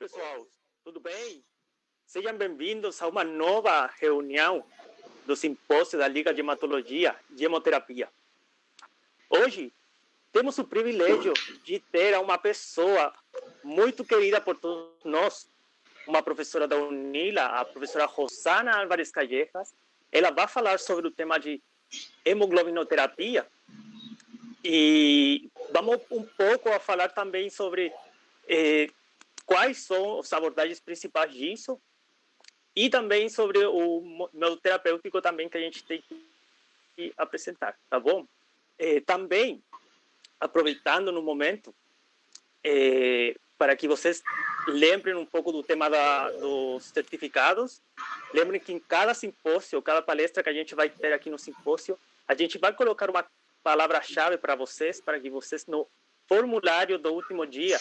pessoal, tudo bem? Sejam bem-vindos a uma nova reunião do simpósio da Liga de Hematologia e Hemoterapia. Hoje, temos o privilégio de ter uma pessoa muito querida por todos nós, uma professora da UNILA, a professora Rosana Álvares Callejas. Ela vai falar sobre o tema de hemoglobinoterapia e vamos um pouco a falar também sobre quais são as abordagens principais disso e também sobre o método terapêutico também que a gente tem que apresentar, tá bom? Também, aproveitando no momento, para que vocês lembrem um pouco do tema dos certificados, lembrem que em cada simpósio, cada palestra que a gente vai ter aqui no simpósio, a gente vai colocar uma palavra-chave para que vocês no formulário do último dia,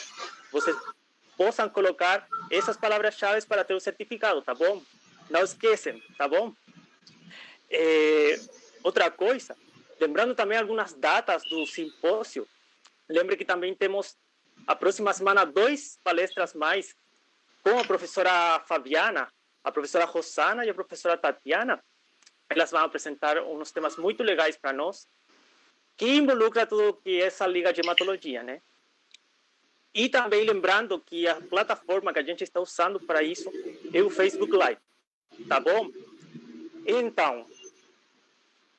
vocês possam colocar essas palavras-chave para ter o certificado, tá bom? Não esqueçam, tá bom? Outra coisa, lembrando também algumas datas do simpósio, lembre que também temos a próxima semana 2 palestras mais com a professora Fabiana, a professora Rosana e a professora Tatiana. Elas vão apresentar uns temas muito legais para nós, que involucra tudo que é essa liga de hematologia, né? E também lembrando que a plataforma que a gente está usando para isso é o Facebook Live, tá bom? Então,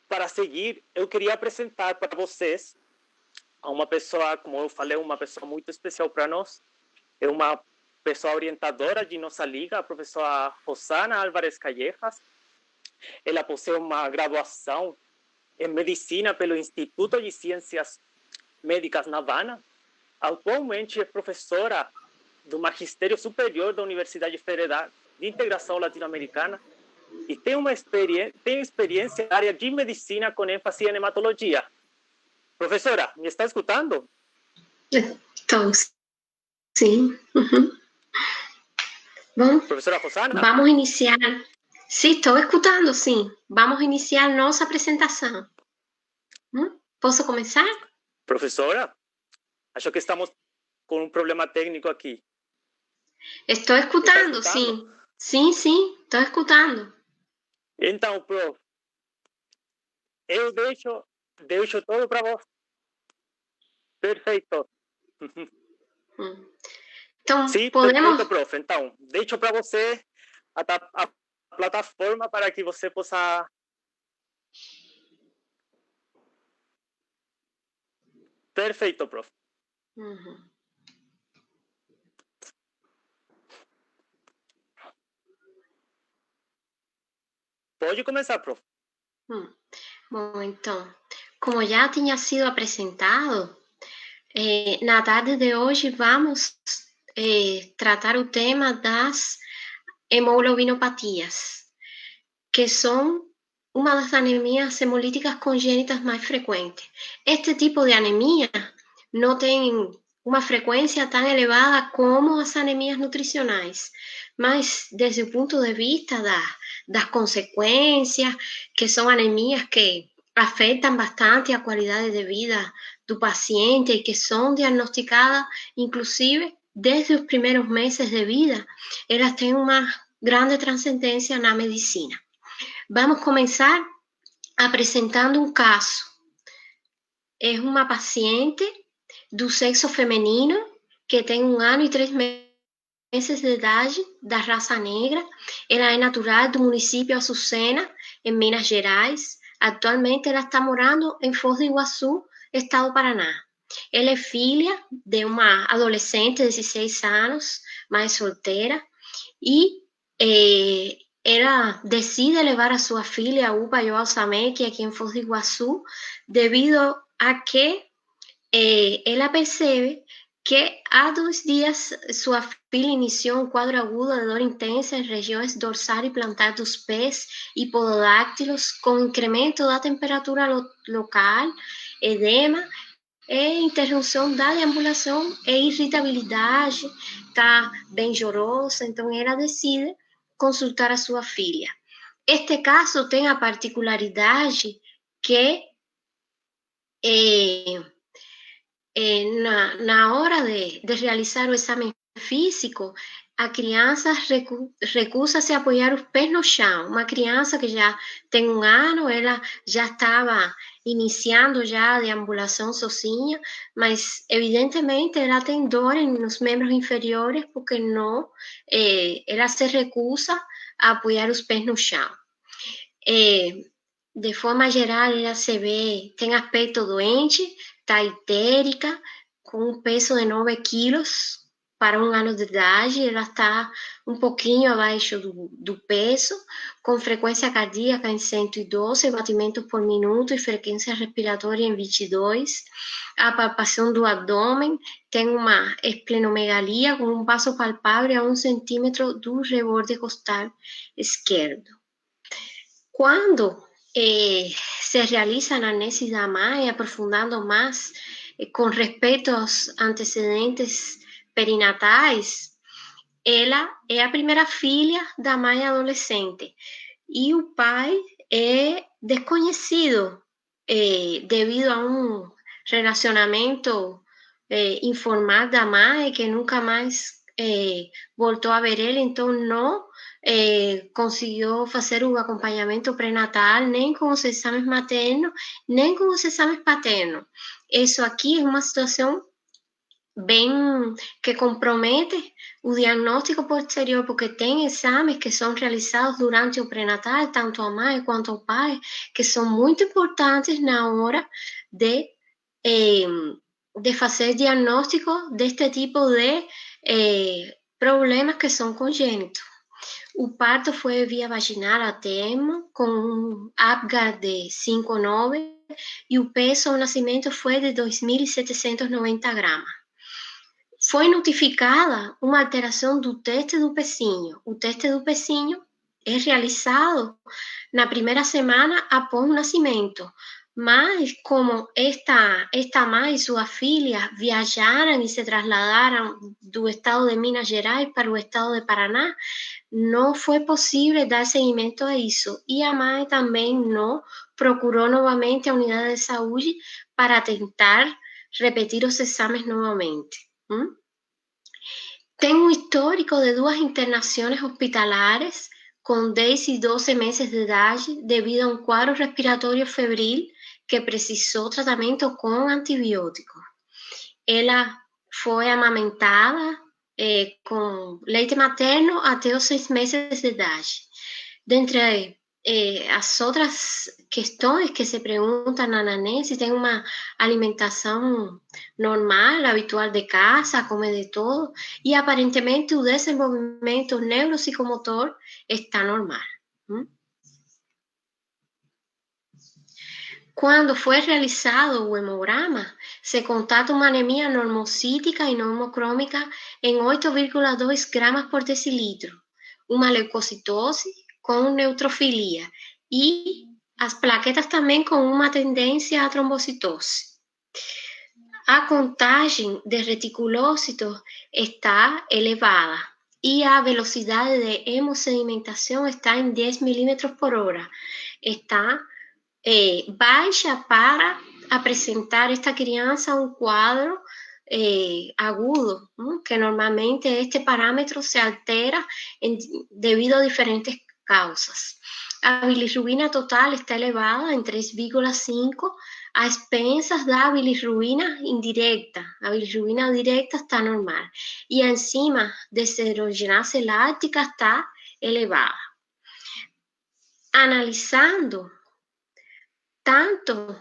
para seguir, eu queria apresentar para vocês uma pessoa, como eu falei, uma pessoa muito especial para nós. É uma pessoa orientadora de nossa liga, a professora Rosana Álvares Callejas. Ela possui uma graduação em medicina pelo Instituto de Ciências Médicas na Habana. Atualmente é professora do Magistério Superior da Universidade Federal de Integração Latino-Americana e tem experiência na área de medicina com ênfase em hematologia. Professora, me está escutando? Estou, sim. Bom, professora Rosana? Vamos iniciar. Sim, estou escutando, sim. Vamos iniciar nossa apresentação. Posso começar? Professora, acho que estamos com um problema técnico aqui. Estou escutando, sim. Sim, estou escutando. Então, prof, eu deixo tudo para você. Perfeito. Então, sim, podemos... perfeito, prof. Então, deixo para você a plataforma para que você possa... Perfeito, prof. Pode começar, prof. Bom, então, como já tinha sido apresentado, na tarde de hoje vamos tratar o tema das hemoglobinopatias, que são uma das anemias hemolíticas congênitas mais frequentes. Este tipo de anemia não tem uma frequência tão elevada como as anemias nutricionais, mas desde o ponto de vista das consequências, que são anemias que afetam bastante a qualidade de vida do paciente e que são diagnosticadas, inclusive, desde os primeiros meses de vida, elas têm uma grande transcendência na medicina. Vamos começar apresentando um caso. É uma paciente do sexo feminino que tem 1 ano e 3 meses de idade, da raça negra. Ela é natural do município Açucena, em Minas Gerais. Atualmente ela está morando em Foz do Iguaçu, estado do Paraná. Ela é filha de uma adolescente de 16 anos, mãe solteira, e ela decide levar a sua filha a UPA João Samec, aqui em Foz do Iguaçu, devido a que ela percebe que há 2 dias sua filha iniciou um quadro agudo de dor intensa em regiões dorsal e plantar dos pés e pododáctilos, com incremento da temperatura local, edema, interrupção da deambulação e irritabilidade, está bem chorosa. Então ela decide consultar a sua filha. Este caso tem a particularidade que na hora de realizar o exame físico, a criança recusa-se a apoiar os pés no chão. Uma criança que já tem 1 ano, ela já estava iniciando já a deambulação sozinha, mas evidentemente ela tem dor nos membros inferiores porque não, ela se recusa a apoiar os pés no chão. De forma geral, ela se vê, tem aspecto doente, está histérica, com um peso de 9 quilos para 1 ano de idade, ela está um pouquinho abaixo do peso, com frequência cardíaca em 112, batimentos por minuto e frequência respiratória em 22, a palpação do abdômen, tem uma esplenomegalia com um vaso palpável a 1 centímetro do reborde costal esquerdo. Quando se realiza a anamnese da mãe, aprofundando mais com respeito aos antecedentes perinatais, ela é a primeira filha da mãe adolescente e o pai é desconhecido devido a um relacionamento informal da mãe que nunca mais voltou a ver ele, então não conseguiu fazer o acompanhamento pré-natal nem com os exames maternos, nem com os exames paternos. Isso aqui é uma situação bem que compromete o diagnóstico posterior, porque tem exames que são realizados durante o pré-natal, tanto a mãe quanto ao pai, que são muito importantes na hora de fazer diagnóstico deste tipo de problemas que são congênitos. O parto foi via vaginal a termo, com um Apgar de 5,9 e o peso ao nascimento foi de 2.790 gramas. Foi notificada uma alteração do teste do pezinho. O teste do pezinho é realizado na primeira semana após o nascimento, mas como esta mãe e sua filha viajaram e se trasladaram do estado de Minas Gerais para o estado de Paraná, não foi possível dar seguimento a isso. E a mãe também não procurou novamente a unidade de saúde para tentar repetir os exames novamente. Tem um histórico de 2 internações hospitalares com 10 e 12 meses de idade devido a um quadro respiratório febril que precisou tratamento com antibiótico. Ela foi amamentada com leite materno até os 6 meses de idade. Dentre as outras questões que se perguntam na anamnese, tem uma alimentação normal, habitual de casa, come de todo, e aparentemente o desenvolvimento neuropsicomotor está normal. Quando foi realizado o hemograma, se constata uma anemia normocítica e normocrômica em 8,2 gramas por decilitro, uma leucocitose com neutrofilia e as plaquetas também com uma tendência à trombocitose. A contagem de reticulócitos está elevada e a velocidade de hemossedimentação está em 10 milímetros por hora. Está baixa para apresentar esta criança um quadro agudo, que normalmente este parâmetro se altera devido a diferentes causas. A bilirrubina total está elevada em 3,5 a expensas da bilirrubina indirecta. A bilirrubina direta está normal e a enzima deshidrogenase láctica está elevada. Analisando tanto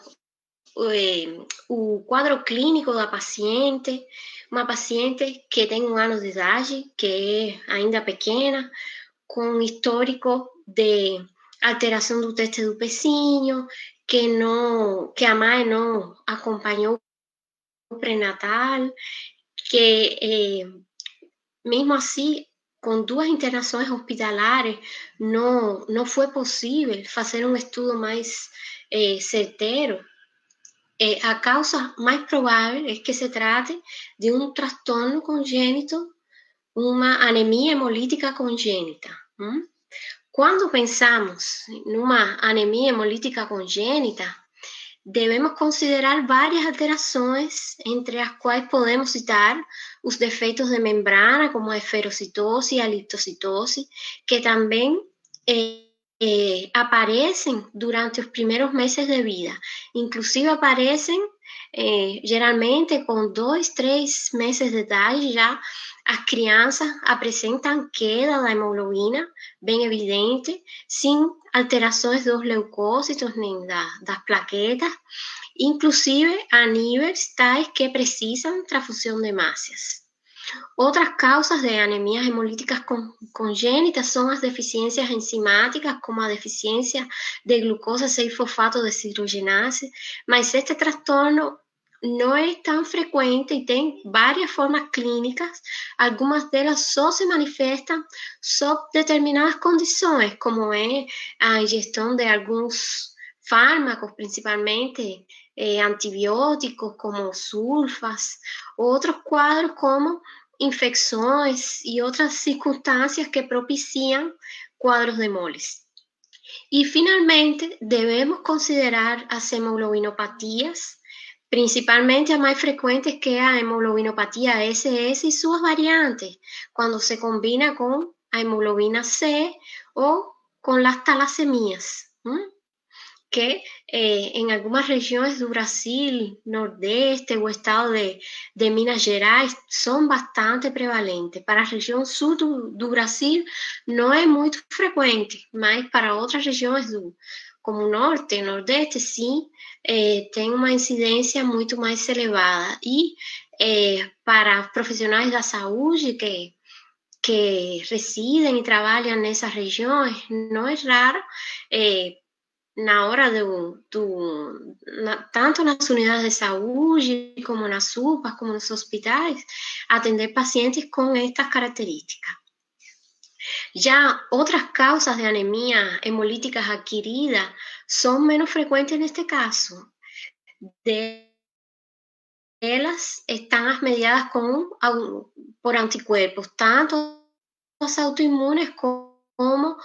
o quadro clínico da paciente, uma paciente que tem 1 ano de idade, que é ainda pequena, com histórico de alteração do teste do pezinho, que a mãe não acompanhou o pré-natal, que mesmo assim, com 2 internações hospitalares, não foi possível fazer um estudo mais certeiro. A causa mais provável é que se trate de um transtorno congênito, uma anemia hemolítica congênita. Quando pensamos numa anemia hemolítica congênita, devemos considerar várias alterações, entre as quais podemos citar os defeitos de membrana, como a esferocitose e a liptocitose, que também aparecem durante os primeiros meses de vida. Inclusive aparecem geralmente com 2, 3 meses de idade já as crianças apresentam queda da hemoglobina bem evidente, sem alterações dos leucócitos nem das plaquetas, inclusive a níveis tais que precisam transfusão de hemácias. Outras causas de anemias hemolíticas congênitas são as deficiências enzimáticas, como a deficiência de glucosa 6-fosfato deshidrogenase, mas este transtorno não é tão frequente e tem várias formas clínicas, algumas delas só se manifestam sob determinadas condições, como é a ingestão de alguns fármacos, principalmente antibióticos, como sulfas, outros quadros como infecções e outras circunstâncias que propiciam quadros de hemólise. E, finalmente, devemos considerar as hemoglobinopatias, principalmente a mais frequente, que é a hemoglobinopatia SS e suas variantes, quando se combina com a hemoglobina C ou com as talassemias, que em algumas regiões do Brasil, Nordeste, o estado de Minas Gerais, são bastante prevalentes. Para a região sul do Brasil, não é muito frequente, mas para outras regiões, como Norte e Nordeste, sim, tem uma incidência muito mais elevada. E para profissionais da saúde que residem e trabalham nessas regiões, não é raro na hora tanto nas unidades de saúde, como nas UPAs, como nos hospitais, atender pacientes com estas características. Já outras causas de anemia hemolíticas adquirida são menos frequentes neste caso. Elas estão mediadas por anticuerpos, tanto as autoinmunes como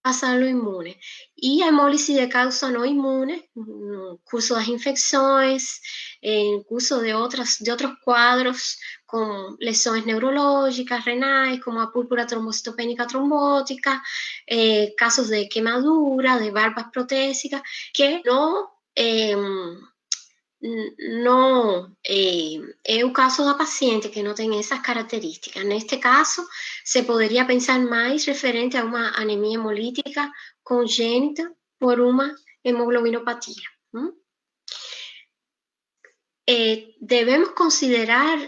as aloimunes. E a hemólise de causa não imune, no curso das infecções, em curso de outros quadros, com lesões neurológicas, renais, como a púrpura trombocitopênica trombótica, casos de queimadura, de válvulas protésicas, que não é o caso da paciente que não tem essas características. Neste caso, se poderia pensar mais referente a uma anemia hemolítica congênita por uma hemoglobinopatia. Devemos considerar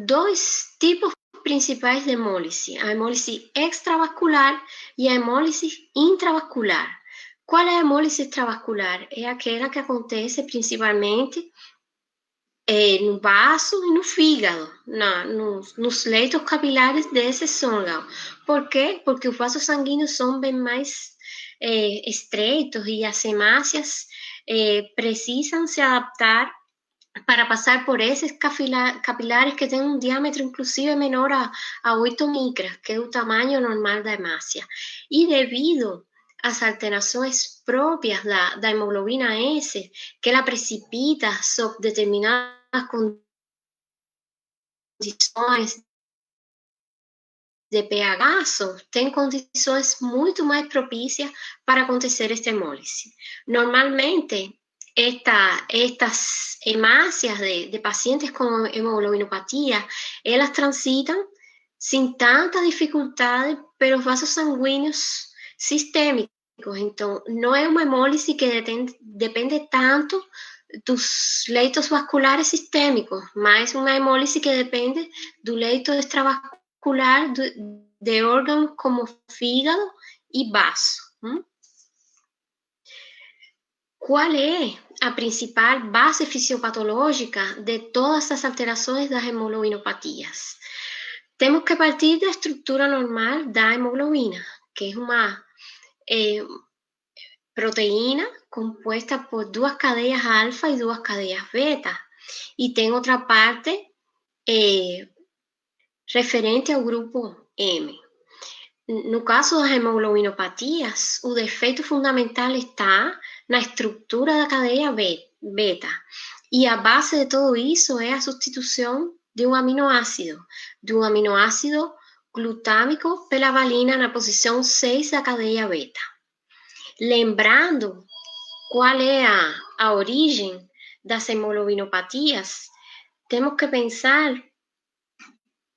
dois tipos principais de hemólise: a hemólise extravascular e a hemólise intravascular. Qual é a hemólise extravascular? É aquela que acontece principalmente no baço e no fígado, nos leitos capilares desses órgãos. Por quê? Porque os vasos sanguíneos são bem mais estreitos e as hemácias precisam se adaptar para passar por esses capilares que têm um diâmetro inclusive menor a 8 micras, que é o tamanho normal da hemácia. E devido às alterações próprias da hemoglobina S, que ela precipita sob determinadas condições de pH, tem condições muito mais propícias para acontecer esta hemólise. Normalmente, estas hemácias de pacientes com hemoglobinopatia, elas transitam sem tanta dificuldade pelos vasos sanguíneos sistêmicos. Então, não é uma hemólise que depende tanto dos leitos vasculares sistêmicos, mas uma hemólise que depende do leito extravascular de órgãos como fígado e baço. Qual é a principal base fisiopatológica de todas as alterações das hemoglobinopatias? Temos que partir da estrutura normal da hemoglobina, que é uma proteína compuesta por 2 cadeias alfa e 2 cadeias beta. E tem outra parte referente ao grupo M. No caso das hemoglobinopatias, o defeito fundamental está na estrutura da cadeia beta. E a base de tudo isso é a substituição de um aminoácido glutâmico pela valina na posição 6 da cadeia beta. Lembrando qual é a origem das hemoglobinopatias, temos que pensar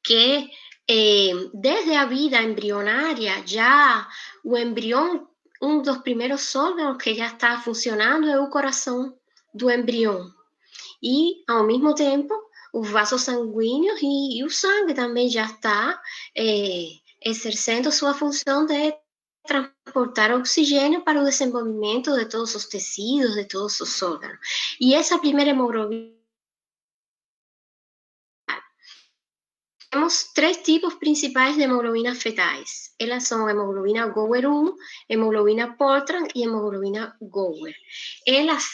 que desde a vida embrionária, já o embrião, um dos primeiros órgãos que já está funcionando é o coração do embrião. E, ao mesmo tempo, os vasos sanguíneos e o sangue também já está exercendo sua função de transportar oxigênio para o desenvolvimento de todos os tecidos, de todos os órgãos. E essa primeira hemoglobina, temos 3 tipos principais de hemoglobinas fetais. Elas são a hemoglobina Gower 1, hemoglobina Portland e hemoglobina Gower. Elas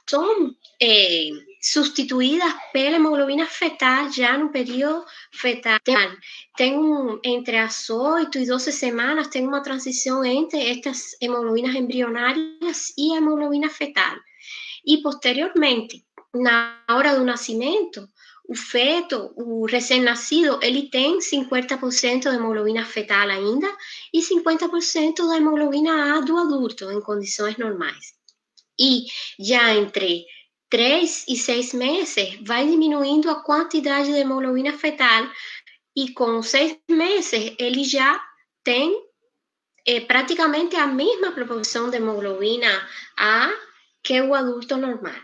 são substituídas pela hemoglobina fetal já no período fetal. Entre as 8 e 12 semanas, tem uma transição entre estas hemoglobinas embrionárias e a hemoglobina fetal. E, posteriormente, na hora do nascimento, o feto, o recém-nascido, ele tem 50% de hemoglobina fetal ainda e 50% da hemoglobina A do adulto, em condições normais. E já entre 3 e 6 meses, vai diminuindo a quantidade de hemoglobina fetal e com 6 meses, ele já tem praticamente a mesma proporção de hemoglobina A que o adulto normal.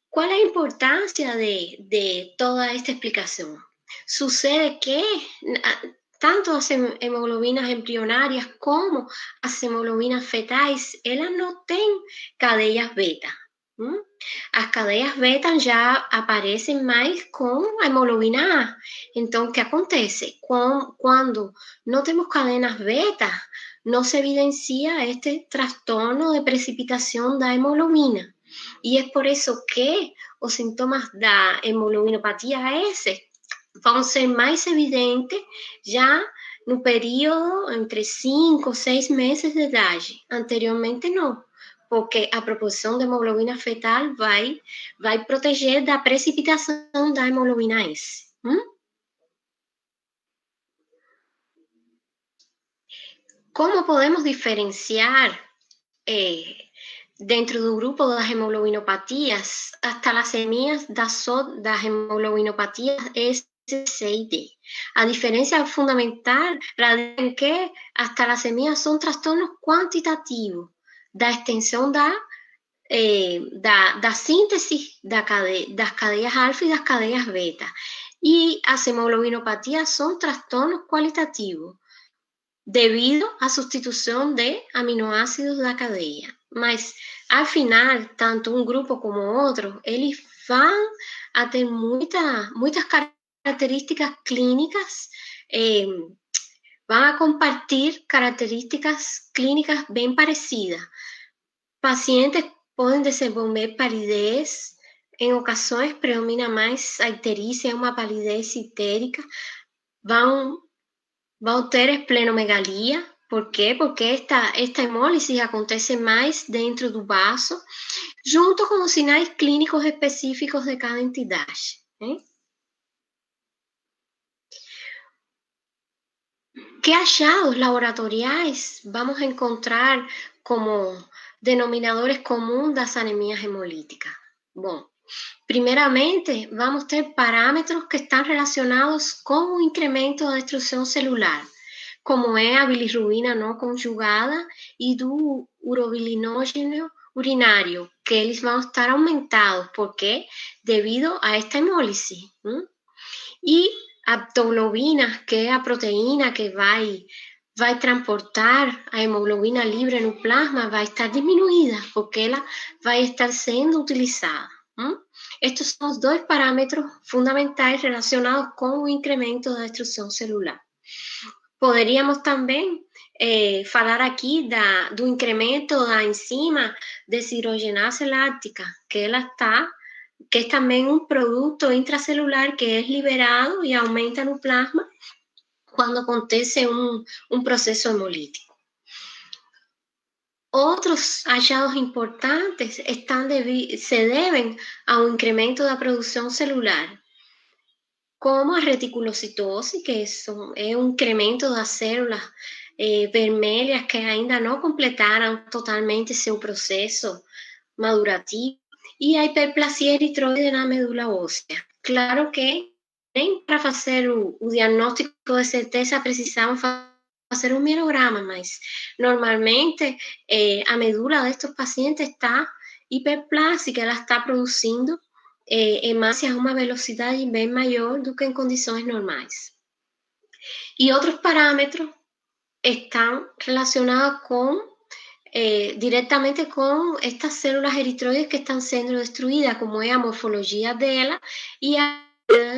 Qual é a importância de toda esta explicação? Sucede que tanto as hemoglobinas embrionárias como as hemoglobinas fetais, elas não têm cadeias beta. As cadeias beta já aparecem mais com a hemoglobina A. Então, o que acontece? Quando não temos cadenas beta, não se evidencia este transtorno de precipitação da hemoglobina. E é por isso que os sintomas da hemoglobinopatia S vão ser mais evidentes já no período entre 5 e 6 meses de idade. Anteriormente, não, porque a proporção de hemoglobina fetal vai proteger da precipitação da hemoglobina S. Como podemos diferenciar dentro do grupo das hemoglobinopatias, as talassemias das hemoglobinopatias S, C e D. A diferença fundamental radica em que as talassemias são transtornos quantitativos da extensão da síntese das cadeias alfa e das cadeias beta. E as hemoglobinopatias são transtornos qualitativos, devido à substituição de aminoácidos da cadeia. Mas, ao final, tanto um grupo como outro, eles vão a ter muitas características clínicas, vão a compartilhar características clínicas bem parecidas. Pacientes podem desenvolver palidez, em ocasiões predomina mais a icterícia, é uma palidez ictérica, vão ter esplenomegalia. Por quê? Porque esta hemólise acontece mais dentro do vaso, junto com os sinais clínicos específicos de cada entidade. Que achados laboratoriais vamos encontrar como denominadores comuns das anemias hemolíticas? Bom, primeiramente, vamos ter parâmetros que estão relacionados com o incremento da destruição celular, como é a bilirrubina não conjugada e do urobilinógeno urinário, que eles vão estar aumentados, porque devido a esta hemólise. E a aptoglobina, que é a proteína que vai transportar a hemoglobina livre no plasma, vai estar diminuída, porque ela vai estar sendo utilizada. Estes são os 2 parâmetros fundamentais relacionados com o incremento da destruição celular. Poderíamos também falar aqui do incremento da enzima deshidrogenase láctica, que é também um produto intracelular que é liberado e aumenta no plasma quando acontece um processo hemolítico. Otros hallazgos importantes se deben a un incremento da produção celular, como a reticulocitose, que é um incremento das células vermelhas que ainda não completaram totalmente seu processo madurativo, e a hiperplasia eritroide na medula óssea. Claro que nem para fazer o diagnóstico de certeza precisamos fazer um mielograma, mas normalmente a medula destes pacientes está hiperplásica, ela está produzindo hemácias a uma velocidade bem maior do que em condições normais. E outros parâmetros estão relacionados directamente con estas células eritroides que están siendo destruidas, como es la morfología de ella y a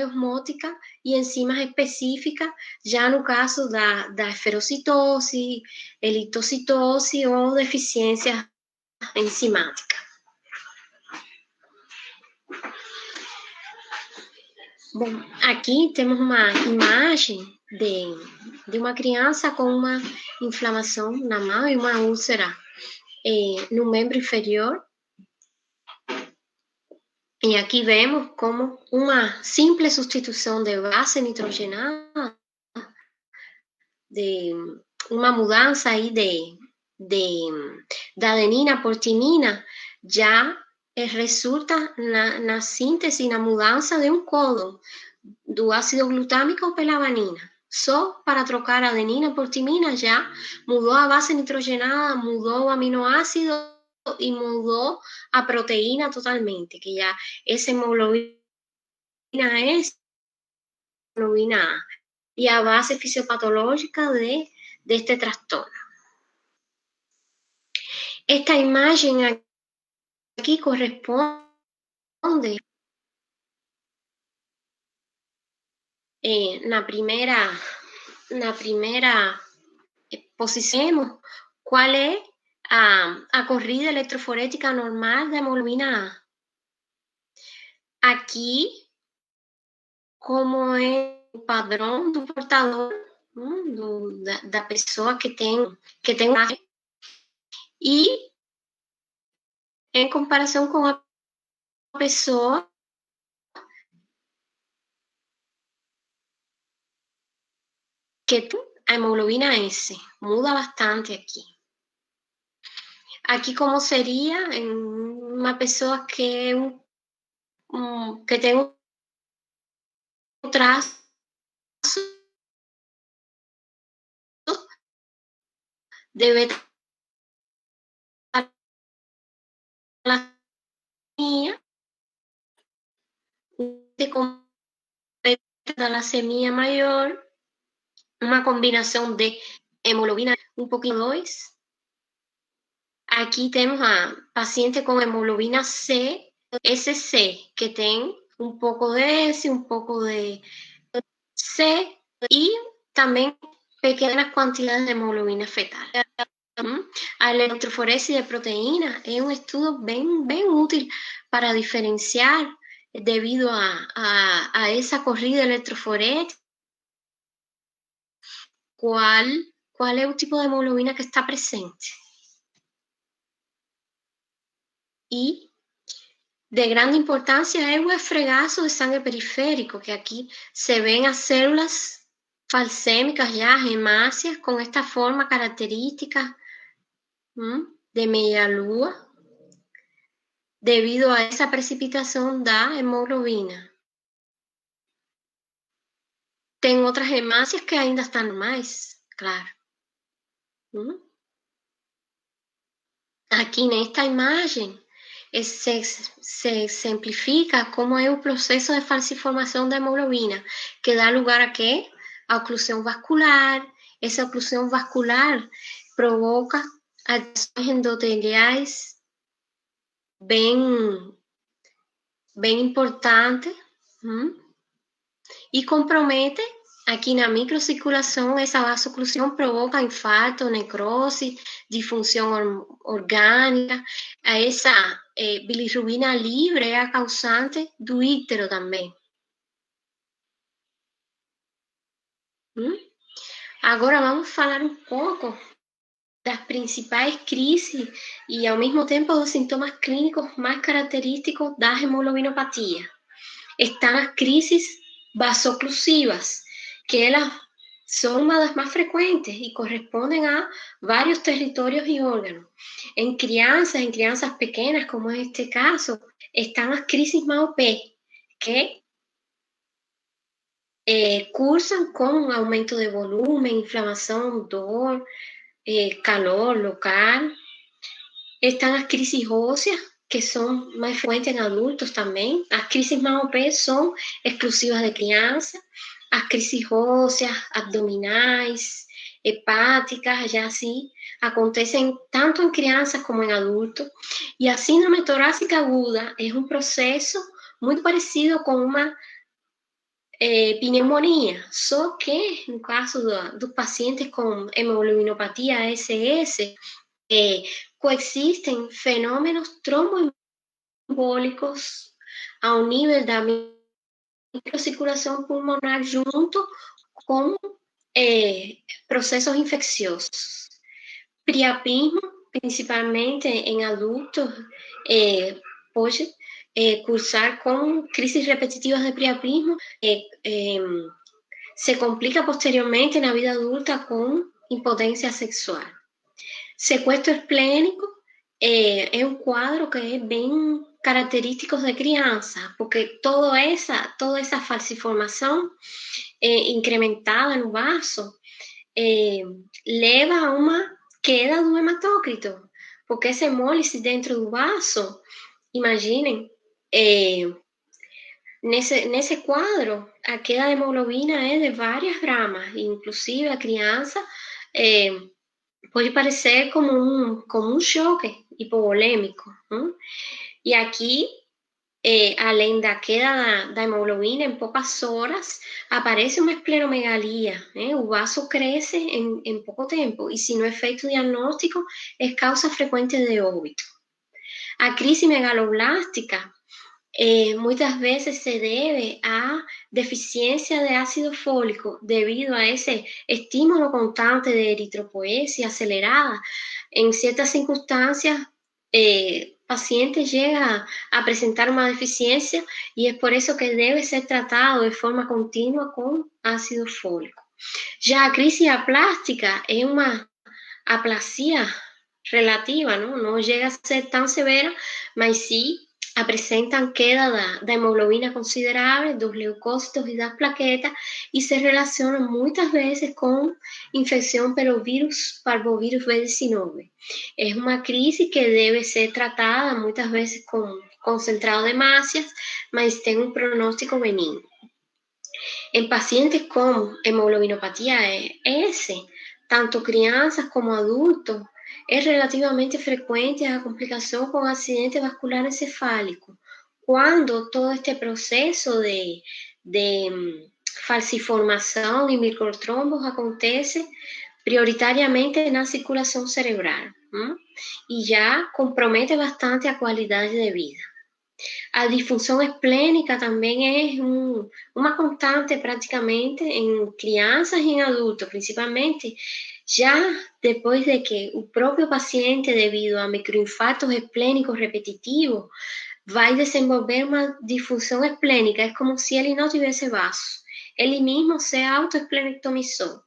osmótica y enzimas específicas, ya no caso da esferocitosis, eritocitosis o deficiencias enzimáticas. Bom, aqui temos uma imagem de uma criança com uma inflamação na mão e uma úlcera no membro inferior. E aqui vemos como uma simples substituição de base nitrogenada, de uma mudança aí da adenina por timina, já resulta na síntese, na mudança de um códon do ácido glutâmico pela alanina. Só para trocar a adenina por timina já mudou a base nitrogenada, mudou o aminoácido e mudou a proteína totalmente, que já essa hemoglobina es hemoglobina A, e a base fisiopatológica de este trastorno. Esta imagem aqui corresponde na primeira posição qual é a corrida eletroforética normal da hemoglobina A. Aqui, como é o padrão do portador, da pessoa que tem e em comparação com a pessoa que tem a hemoglobina S, muda bastante aqui. Aqui como seria em uma pessoa que que tem um traço de beta-lacemia, de beta-lacemia maior, uma combinação de hemoglobina 1,2. Aqui temos a paciente com hemoglobina C, SC, que tem um pouco de S, um pouco de C e também pequenas quantidades de hemoglobina fetal. A eletroforese de proteína é um estudo bem útil para diferenciar devido a essa corrida eletroforética qual é o tipo de hemoglobina que está presente. E de grande importância é o esfregaço de sangue periférico, que aqui se ven as células falcêmicas já, hemácias, com esta forma característica de meia lua, devido a essa precipitação da hemoglobina. Tem outras hemácias que ainda estão normais, claro. Aqui nesta imagem se exemplifica como é o processo de falsiformação da hemoglobina, que dá lugar a quê? A oclusão vascular. Essa oclusão vascular provoca alterações endoteliais bem importantes e compromete aqui na microcirculação. Essa vasoclusão provoca infarto, necrose, disfunção orgânica. Essa bilirrubina livre é a causante do ictero também. Agora vamos falar um pouco das principais crises e, ao mesmo tempo, dos sintomas clínicos mais característicos da hemoglobinopatia. Estão as crises vasoclusivas, que elas são uma das mais frequentes e correspondem a vários territórios e órgãos. Em crianças pequenas, como en este caso, están las crisis MAOP, que cursan con aumento de volumen, inflamación, dor, calor local. Están las crisis óseas, que son más frecuentes en adultos también. Las crisis MAOP son exclusivas de crianças. As crises óseas, abdominais, hepáticas, já assim, acontecem tanto em crianças como em adultos. E a síndrome torácica aguda é um processo muito parecido com uma pneumonia, só que no caso dos pacientes com hemoglobinopatia SS, coexistem fenômenos tromboembólicos ao nível da microcirculação pulmonar junto com processos infecciosos. Priapismo, principalmente em adultos, pode cursar com crises repetitivas de priapismo, se complica posteriormente na vida adulta com impotência sexual. Sequestro esplênico é um quadro que é bem característico de criança, porque toda essa falciformação incrementada no vaso leva a uma queda do hematócrito, porque essa hemólise dentro do vaso, imaginem, nesse quadro, a queda de hemoglobina é de várias gramas, inclusive a criança pode parecer como um choque hipovolêmico. E aqui, além da queda da hemoglobina, em poucas horas, aparece uma esplenomegalia. O vaso cresce em pouco tempo, e se não é feito diagnóstico, é causa frequente de óbito. A crise megaloblástica muitas vezes se deve a deficiência de ácido fólico devido a esse estímulo constante de eritropoiesia acelerada. Em certas circunstâncias, paciente chega a apresentar uma deficiência e é por isso que deve ser tratado de forma contínua com ácido fólico. Já a crise aplástica é uma aplasia relativa, não chega a ser tão severa, mas sim apresentam queda da hemoglobina considerável, dos leucócitos e das plaquetas e se relacionam muitas vezes com infecção pelo vírus parvovírus B19. É uma crise que deve ser tratada muitas vezes com concentrado de hemácias, mas tem um pronóstico benigno. Em pacientes com hemoglobinopatia S, tanto crianças como adultos, é relativamente frequente a complicação com acidente vascular encefálico, quando todo este processo de falciformação de microtrombos acontece prioritariamente na circulação cerebral, e já compromete bastante a qualidade de vida. A disfunção esplênica também é uma constante praticamente em crianças e em adultos, principalmente já depois de que o próprio paciente, devido a microinfartos esplênicos repetitivos, vai desenvolver uma disfunção esplênica. É como se ele não tivesse vaso. Ele mesmo se autoesplenectomizou.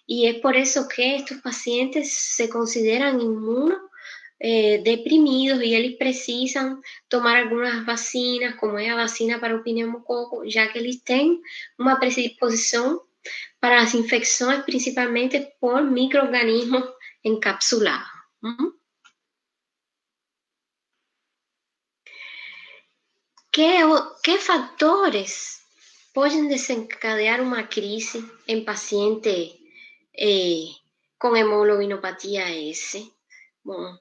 E é por isso que estes pacientes se consideram deprimidos e eles precisam tomar algumas vacinas, como é a vacina para o pneumococo, já que eles têm uma predisposição para as infecções, principalmente por micro-organismos encapsulados. Que fatores podem desencadear uma crise em paciente com hemoglobinopatia S? Bom,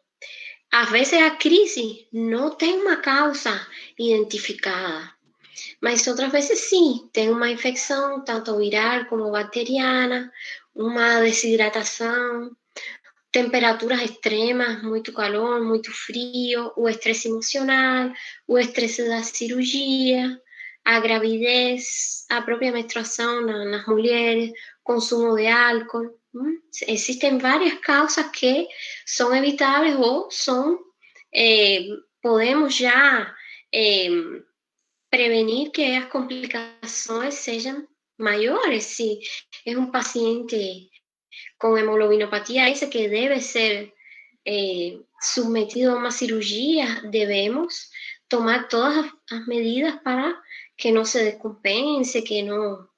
às vezes a crise não tem uma causa identificada, mas outras vezes sim, tem uma infecção, tanto viral como bacteriana, uma desidratação, temperaturas extremas, muito calor, muito frio, o estresse emocional, o estresse da cirurgia, a gravidez, a própria menstruação nas mulheres, consumo de álcool. Existen varias causas que son evitables o podemos ya prevenir que las complicaciones sean mayores. Si es un paciente con hemoglobinopatía S que debe ser sometido a una cirugía, debemos tomar todas las medidas para que no se descompense, que no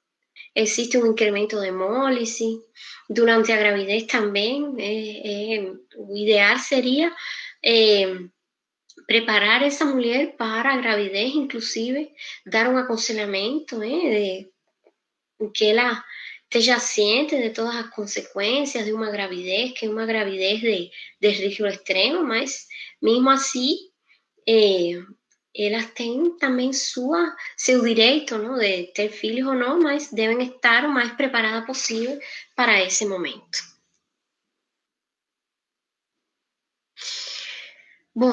existe un incremento de hemólisis. Durante la gravidez también, lo ideal sería preparar a esa mujer para a gravidez, inclusive dar un aconselhamento de que ela esteja ciente de todas as consequências de uma gravidez, que é uma gravidez de risco extremo, mas mesmo assim, elas têm também seu direito, não, de ter filhos ou não, mas devem estar o mais preparada possível para esse momento. Bom,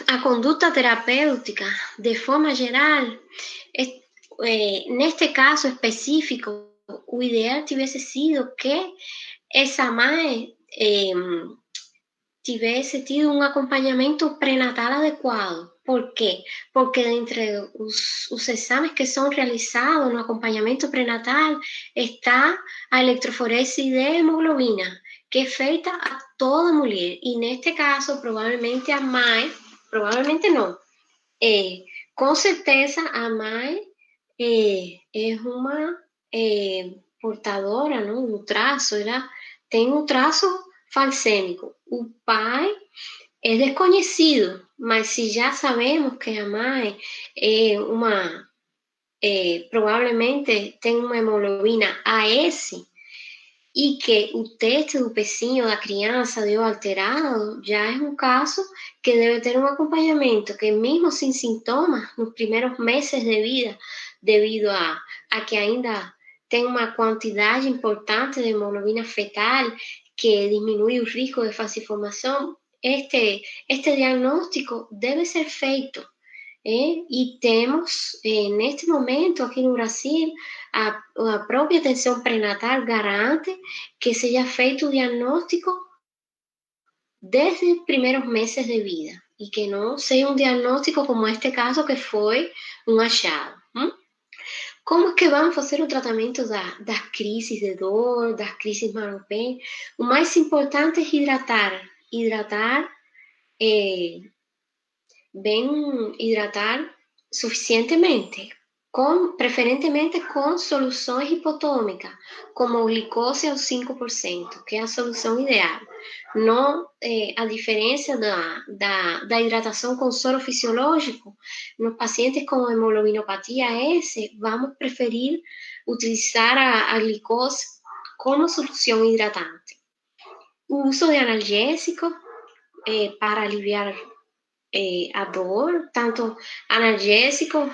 a conduta terapêutica, de forma geral, neste caso específico, o ideal tivesse sido que essa mãe tivesse tido um acompanhamento pré-natal adequado. Por quê? Porque entre os exames que são realizados no acompanhamento pré-natal está a eletroforese de hemoglobina, que é feita a toda mulher. E neste caso, provavelmente a mãe, provavelmente não, com certeza a mãe é uma portadora, não, do traço, ela tem um traço falcêmico. O pai é desconhecido, mas se já sabemos que a mãe provavelmente tem uma hemoglobina AS e que o teste do pezinho da criança deu alterado, já é um caso que deve ter um acompanhamento, que mesmo sem sintomas, nos primeiros meses de vida, devido a que ainda tem uma quantidade importante de hemoglobina fetal que diminui o risco de falsificação, este diagnóstico deve ser feito. E temos, neste momento, aqui no Brasil, a própria atenção pré-natal garante que seja feito o diagnóstico desde os primeiros meses de vida e que não seja um diagnóstico como este caso, que foi um achado. Como é que vamos fazer o tratamento das crises de dor, das crises manopé? O mais importante é hidratar suficientemente, preferentemente com soluções hipotômicas, como glicose ao 5%, que é a solução ideal. Não, a diferença da hidratação com soro fisiológico, nos pacientes com hemoglobinopatia S, vamos preferir utilizar a glicose como solução hidratante. O uso de analgésico para aliviar a dor, tanto analgésicos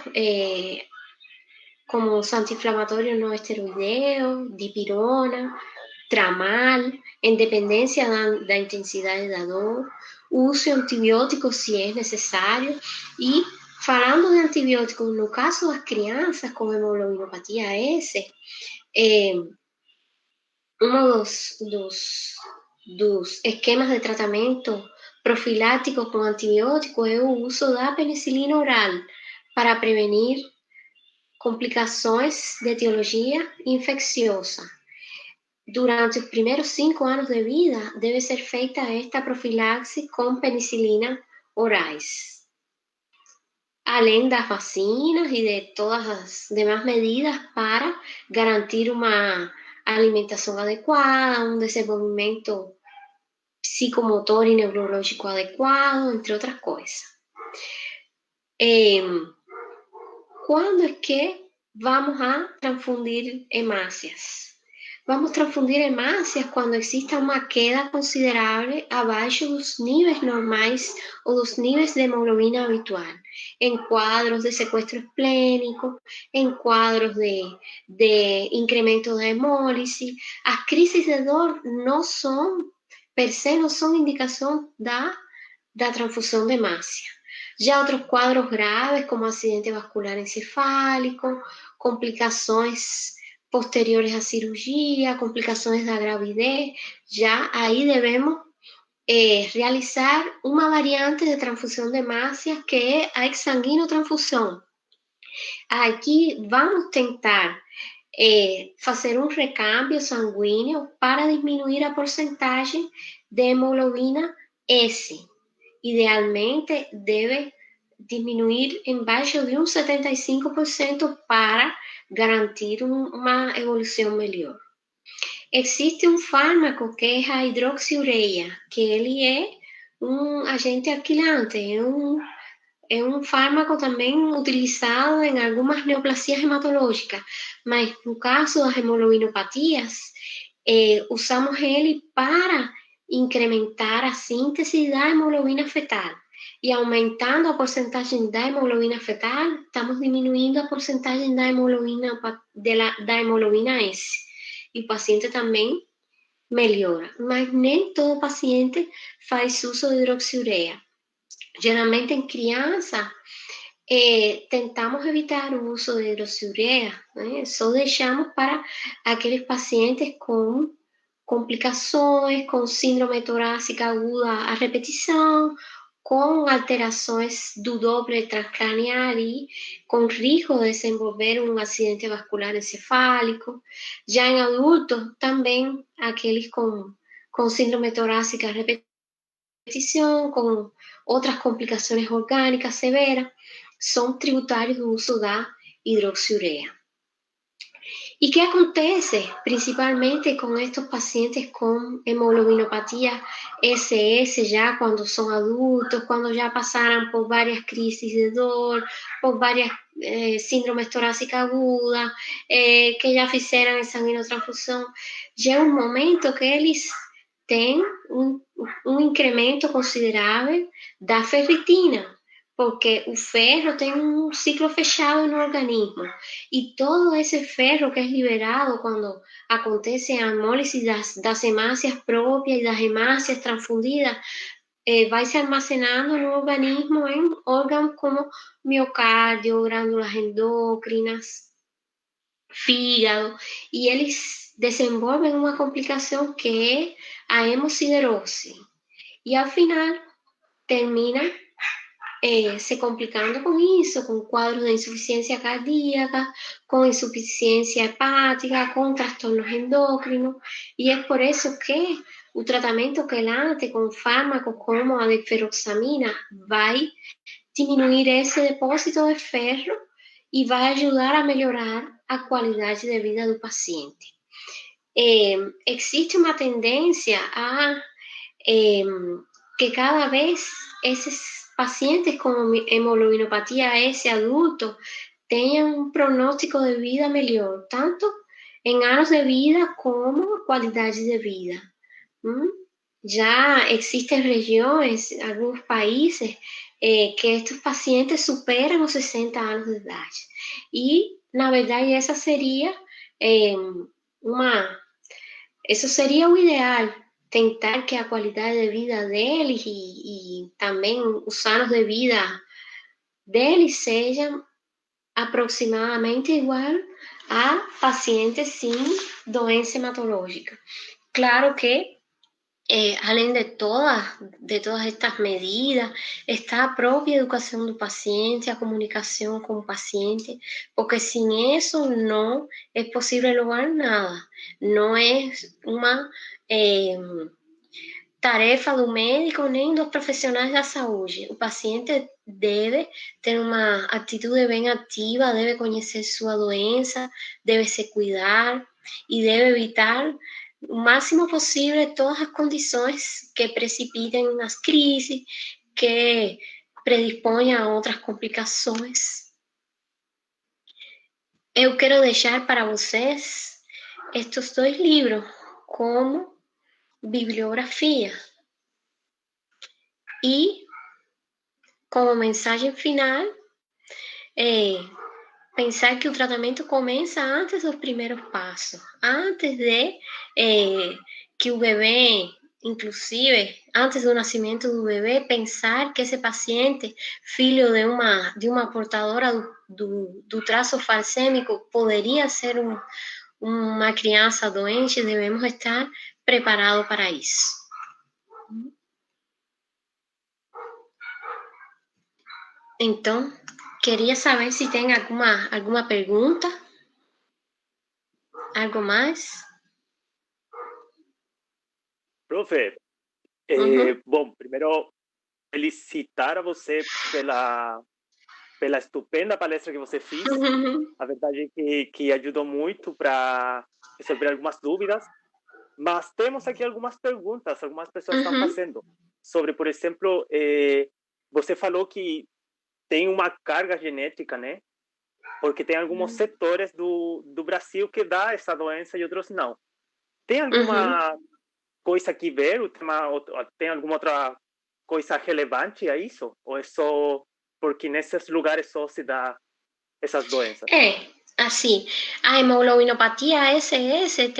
como os anti-inflamatórios não esteroideus, dipirona, tramal, em dependência da intensidade da dor, o uso de antibióticos se é necessário. E falando de antibióticos, no caso das crianças com hemoglobinopatia S, um dos esquemas de tratamento profilático com antibiótico é o uso da penicilina oral para prevenir complicações de etiologia infecciosa. Durante os primeiros 5 anos de vida, deve ser feita esta profilaxe com penicilina orais. Além das vacinas e de todas as demais medidas para garantir uma alimentação adequada, um desenvolvimento psicomotor e neurológico adequado, entre outras coisas. Quando é que vamos a transfundir hemácias? Vamos transfundir hemácias quando exista uma queda considerável abaixo dos níveis normais ou dos níveis de hemoglobina habitual, em quadros de sequestro esplênico, em quadros de incremento da hemólise. As crises de dor não são, per se, não são indicação da transfusão de hemácia. Já outros quadros graves, como acidente vascular encefálico, complicações posteriores a cirugía, complicaciones de la gravidez, ya ahí debemos realizar una variante de transfusión de hemácias que es a exsanguinotransfusão. Aquí vamos a tentar fazer um recambio sanguíneo para diminuir a porcentagem de hemoglobina S. Idealmente deve diminuir embaixo de 75% para garantir uma evolução melhor. Existe um fármaco que é a hidroxiureia, que ele é um agente alquilante, é um fármaco também utilizado em algumas neoplasias hematológicas, mas no caso das hemoglobinopatias, usamos ele para incrementar a síntese da hemoglobina fetal. E aumentando a porcentagem da hemoglobina fetal, estamos diminuindo a porcentagem da hemoglobina S. E o paciente também melhora. Mas nem todo paciente faz uso de hidroxiureia. Geralmente em criança, tentamos evitar o uso de hidroxiureia, né? Só deixamos para aqueles pacientes com complicações, com síndrome torácica aguda a repetição, com alterações do Doppler transcranial e com risco de desenvolver um acidente vascular encefálico. Já em adultos, também aqueles com síndrome torácica a repetição, com outras complicações orgânicas severas, são tributários do uso da hidroxiureia. E o que acontece principalmente com estes pacientes com hemoglobinopatia SS, já quando são adultos, quando já passaram por várias crises de dor, por várias síndromes torácicas agudas, que já fizeram exsanguinotransfusão, já é um momento que eles têm um incremento considerável da ferritina, porque o ferro tem um ciclo fechado no organismo e todo esse ferro que é liberado quando acontece a hemólise das hemácias próprias e das hemácias transfundidas vai se armazenando no organismo em órgãos como miocárdio, glândulas endócrinas, fígado, e eles desenvolvem uma complicação que é a hemosiderose. E ao final termina se complicando com isso, com quadros de insuficiência cardíaca, com insuficiência hepática, com transtornos endócrinos, e é por isso que o tratamento quelante com fármacos como a deferoxamina vai diminuir esse depósito de ferro e vai ajudar a melhorar a qualidade de vida do paciente. Existe uma tendência a que cada vez esses pacientes com hemoglobinopatia S adulto tenham um pronóstico de vida melhor, tanto em anos de vida como qualidade de vida. Já existem regiões, alguns países, que estes pacientes superam os 60 anos de idade. E, na verdade, essa seria isso seria o ideal, tentar que a qualidade de vida deles e também os anos de vida deles sejam aproximadamente igual a pacientes sem doença hematológica. Claro que, além de todas estas medidas, está a própria educação do paciente, a comunicação com o paciente, porque sem isso não é possível lograr nada. Não é uma tarefa do médico nem dos profissionais da saúde. O paciente deve ter uma atitude bem ativa, deve conhecer sua doença, deve se cuidar e deve evitar o máximo possível todas as condições que precipitem as crises, que predispõem a outras complicações. Eu quero deixar para vocês estes 2 livros como bibliografia. E, como mensagem final, pensar que o tratamento começa antes dos primeiros passos, antes de que o bebê, inclusive, antes do nascimento do bebê, pensar que esse paciente, filho de uma portadora do traço falcêmico, poderia ser uma criança doente, devemos estar preparados para isso. Então, queria saber se tem alguma pergunta. Algo mais? Profe, bom, primeiro felicitar a você pela estupenda palestra que você fez. A verdade é que ajudou muito para resolver algumas dúvidas, mas temos aqui algumas perguntas, algumas pessoas estão fazendo, sobre, por exemplo, você falou que tem uma carga genética, né? Porque tem alguns setores do Brasil que dá essa doença e outros não. Tem alguma coisa que ver? Tem alguma outra coisa relevante a isso? Ou é só porque nesses lugares só se dá essas doenças? Assim, a hemoglobinopatia SS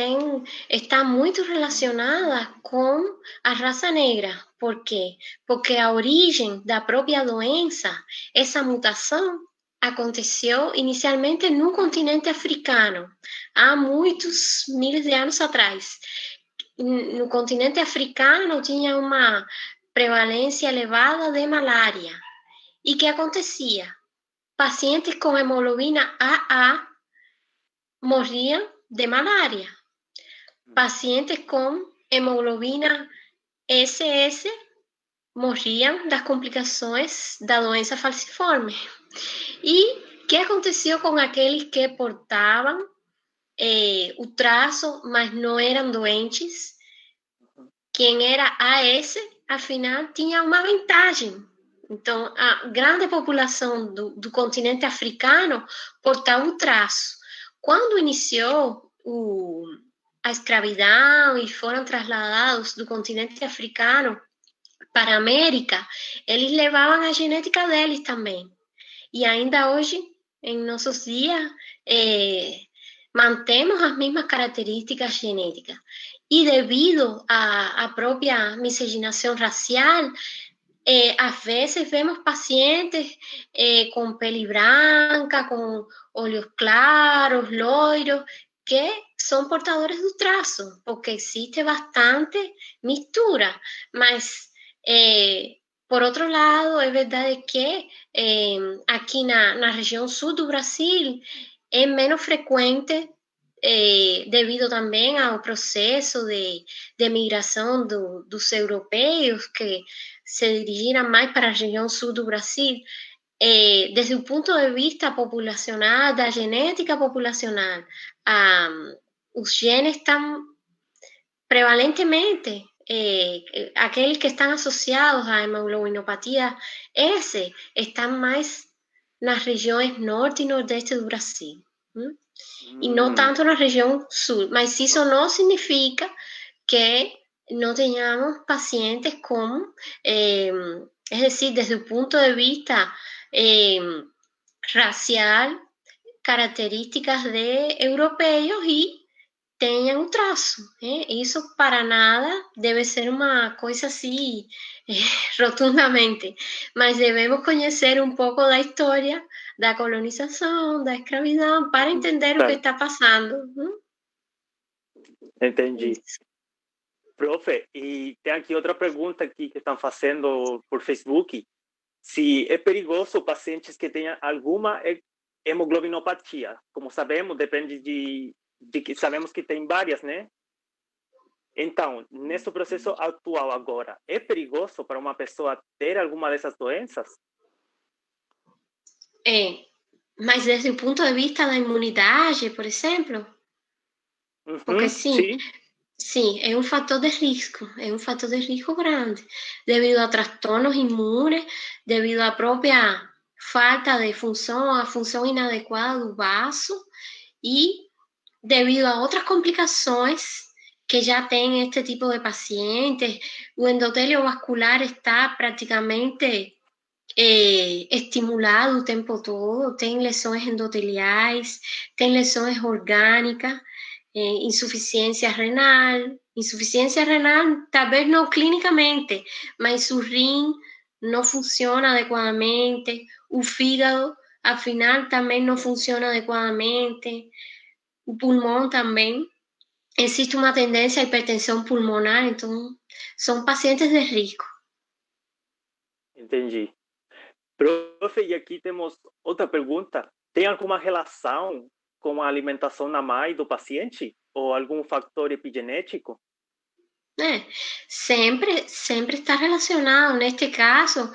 está muito relacionada com a raça negra. Por quê? Porque a origem da própria doença, essa mutação, aconteceu inicialmente no continente africano, há muitos milhares de anos atrás. No continente africano tinha uma prevalência elevada de malária. E o que acontecia? Pacientes com hemoglobina AA morriam de malária. Pacientes com hemoglobina SS morriam das complicações da doença falciforme. E o que aconteceu com aqueles que portavam o traço, mas não eram doentes? Quem era AS, afinal, tinha uma vantagem. Então, a grande população do continente africano portava o traço. Quando iniciou a escravidão e foram trasladados do continente africano para a América, eles levavam a genética deles também. E ainda hoje, em nossos dias, mantemos as mesmas características genéticas. E devido à própria miscigenação racial, às vezes vemos pacientes com pele branca, com olhos claros, loiros, que são portadores do traço, porque existe bastante mistura. Mas, por outro lado, é verdade que aqui na região sul do Brasil é menos frequente devido também ao processo de migração dos europeus que se dirigiram mais para a região sul do Brasil. Desde o ponto de vista populacional, da genética populacional, os genes estão prevalentemente, aqueles que estão associados à hemoglobinopatia S, estão mais nas regiões norte e nordeste do Brasil. E não tanto na região sul, mas isso não significa que não tenhamos pacientes com, é decir, desde o ponto de vista racial, características de europeus e tenham um traço. Isso para nada deve ser uma coisa assim, rotundamente, mas devemos conhecer um pouco da história da colonização, da escravidão, para entender o que está passando. Entendi. Profe, e tem aqui outra pergunta aqui que estão fazendo por Facebook. Se é perigoso pacientes que tenham alguma hemoglobinopatia. Como sabemos, depende de que sabemos que tem várias, né? Então, nesse processo atual agora, é perigoso para uma pessoa ter alguma dessas doenças? Mas desde o ponto de vista da imunidade, por exemplo? Porque sim, é um fator de risco grande, devido a transtornos imunes, devido à própria falta de função, a função inadequada do vaso e devido a outras complicações que já tem este tipo de pacientes. O endotélio vascular está praticamente estimulado o tempo todo, tem lesões endoteliais, tem lesões orgânicas, insuficiência renal talvez não clinicamente, mas o rim não funciona adequadamente, o fígado, afinal, também não funciona adequadamente, o pulmão também. Existe uma tendência à hipertensão pulmonar, então são pacientes de risco. Entendi. Profe, e aqui temos outra pergunta. Tem alguma relação com a alimentação na mãe do paciente? Ou algum fator epigenético? Sempre está relacionado. Neste caso,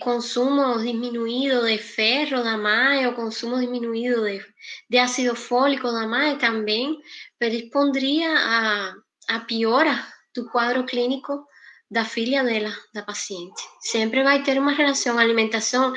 consumo diminuído de ferro da mãe ou consumo diminuído de ácido fólico da mãe também predispondria a piora do quadro clínico da filha dela, da paciente. Sempre vai ter uma relação. Alimentação,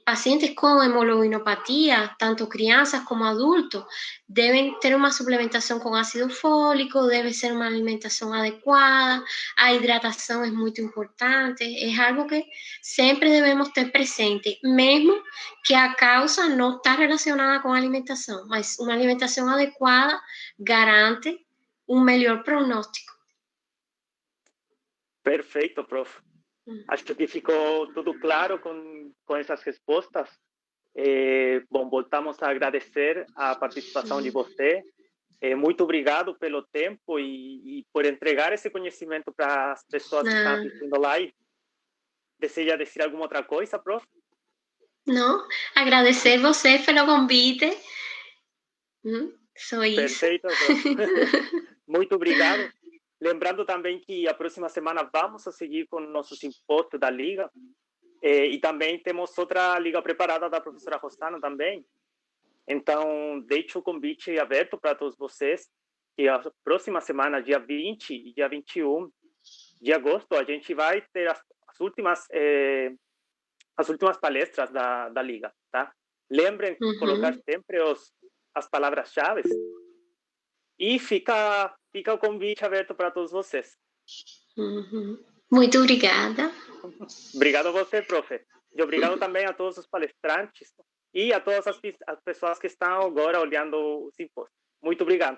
pacientes com hemoglobinopatia, tanto crianças como adultos, devem ter uma suplementação com ácido fólico, deve ser uma alimentação adequada, a hidratação é muito importante, é algo que sempre devemos ter presente, mesmo que a causa não está relacionada com a alimentação, mas uma alimentação adequada garante um melhor prognóstico. Perfeito, prof. Acho que ficou tudo claro com essas respostas. Bom, voltamos a agradecer a participação de você. Muito obrigado pelo tempo e por entregar esse conhecimento para as pessoas que estão assistindo a live. Deseja dizer alguma outra coisa, prof? Não, agradecer você pelo convite. Só isso. Perfeito, prof. Muito obrigado. Lembrando também que a próxima semana vamos a seguir com o nosso simpósio da Liga. E também temos outra Liga preparada da professora Rosana também. Então, deixo o convite aberto para todos vocês, que a próxima semana, dia 20 e dia 21 de agosto, a gente vai ter as últimas palestras da Liga, tá? Lembrem de colocar sempre as palavras-chave. E fica o convite aberto para todos vocês. Muito obrigada. Obrigado a você, profe. E obrigado também a todos os palestrantes e a todas as pessoas que estão agora olhando o simpósio. Muito obrigado.